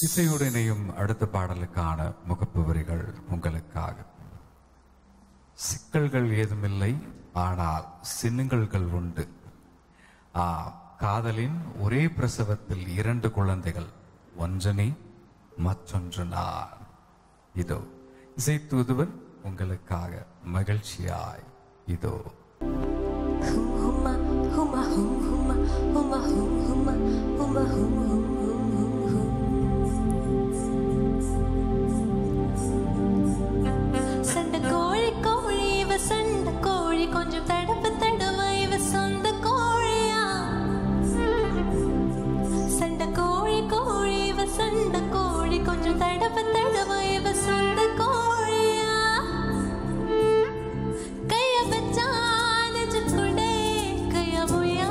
இசையுடனேயும் அடுத்த பாடலுக்கான முகப்பு வரிகள் உங்களுக்காக. சிக்கல்கள் ஏதுமில்லை, ஆனால் சின்னங்கள்கள் உண்டு. காதலின் ஒரே பிரசவத்தில் 2 குழந்தைகள், ஒன்று நீ மற்றொன்று நான். இதோ இசை தூதுவன் உங்களுக்காக மகிழ்ச்சியாய் இதோ. கொஞ்சம் தடுப்பு தடுவ இவ சொந்த கோழியா, சண்டை கோழி கோழி இவ சண்டை கோழி, கொஞ்சம் தடுப்பு தடுவ இவ சொந்த கோழியா. கைய வச்சா நெஞ்சுக்குள்ளே கைய போயா,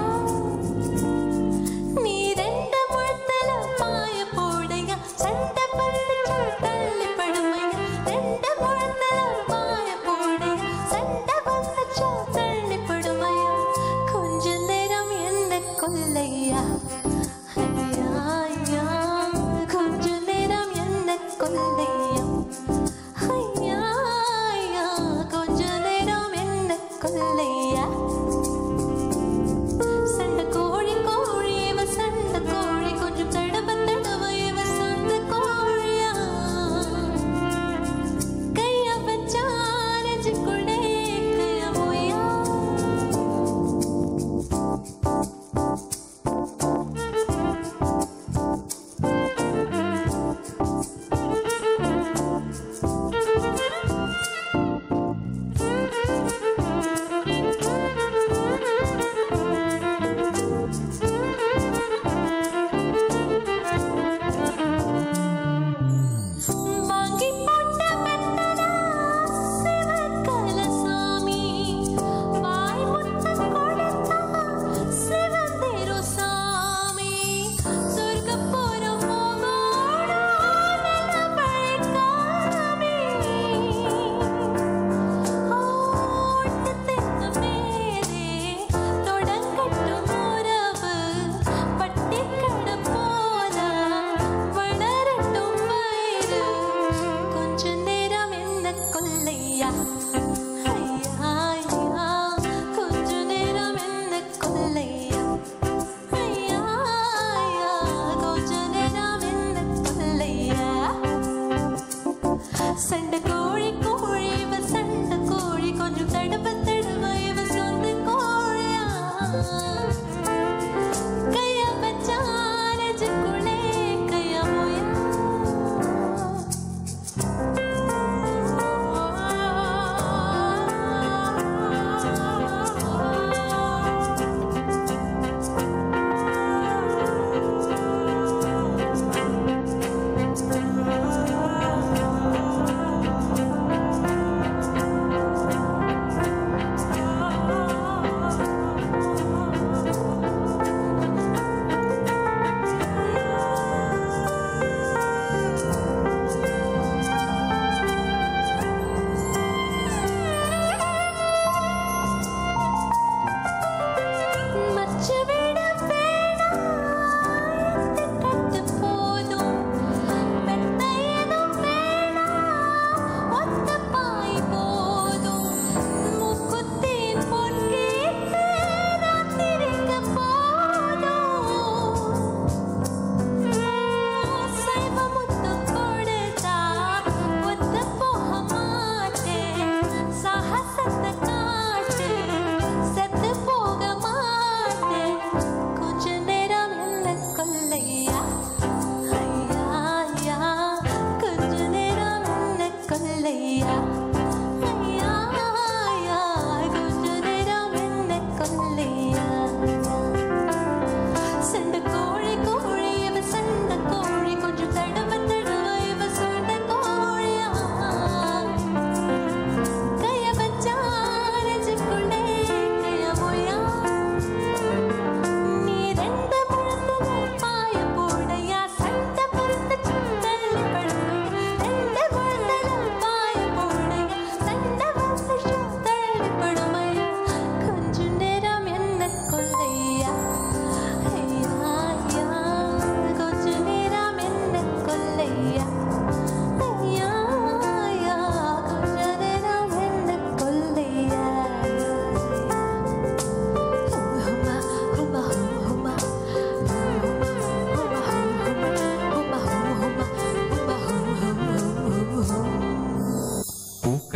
நீ 2 முழத்த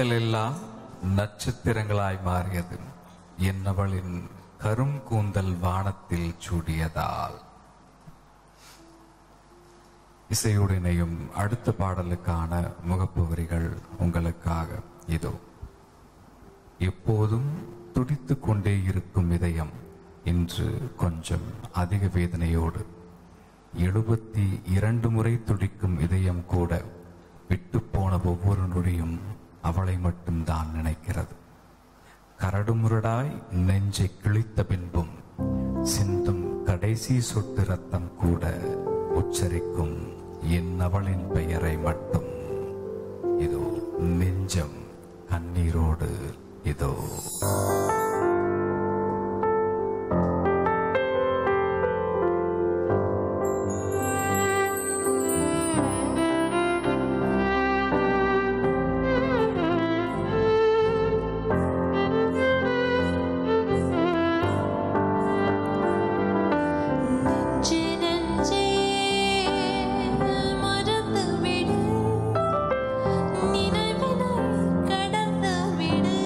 கண்கள் எல்லாம் நட்சத்திரங்களாய் மாறியது, என்னவளின் கரும் கூந்தல் வானத்தில் சூடியதால். இசையோடு இணையும் அடுத்த பாடலுக்கான முகப்பு வரிகள் உங்களுக்காக இதோ. எப்போதும் துடித்துக் கொண்டே இருக்கும் இதயம் இன்று கொஞ்சம் அதிக வேதனையோடு. 72 முறை துடிக்கும் இதயம் கூட விட்டு போன ஒவ்வொரு நொடியும் அவளை மட்டும்தான் நினைக்கிறது. கரடுமுரடாய் நெஞ்சை கிழித்த பின்பும் சிந்தும் கடைசி சொட்டு ரத்தம் கூட உச்சரிக்கும் என் அவளின் பெயரை மட்டும். இதோ நெஞ்சம் கண்ணீரோடு இதோ. கடந்து விடு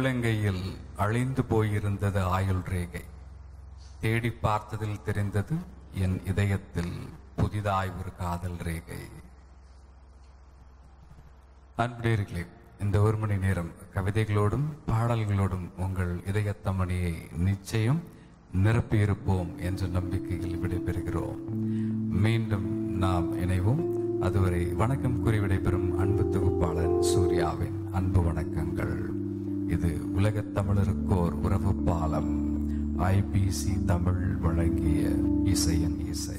உள்ளங்கையில் அழிந்து போயிருந்தது ஆயுள் ரேகை. தேடி பார்த்ததில் தெரிந்தது என் இதயத்தில் புதிதாய் ஒரு காதல் ரேகை. அன்புடையர்களே, இந்த ஒரு மணி நேரம் கவிதைகளோடும் பாடல்களோடும் உங்கள் இதயத்தமணியை நிச்சயம் நிரப்பியிருப்போம் என்ற நம்பிக்கையில் விடைபெறுகிறோம். மீண்டும் நாம் இணைவோம். அதுவரை வணக்கம் கூறி விடைபெறும் அன்பு தொகுப்பாளன் சூர்யாவின் அன்பு வணக்கங்கள். இது உலகத் தமிழருக்கோர் உறவு பாலம். IBC தமிழ் வழங்கிய இசையின் இசை.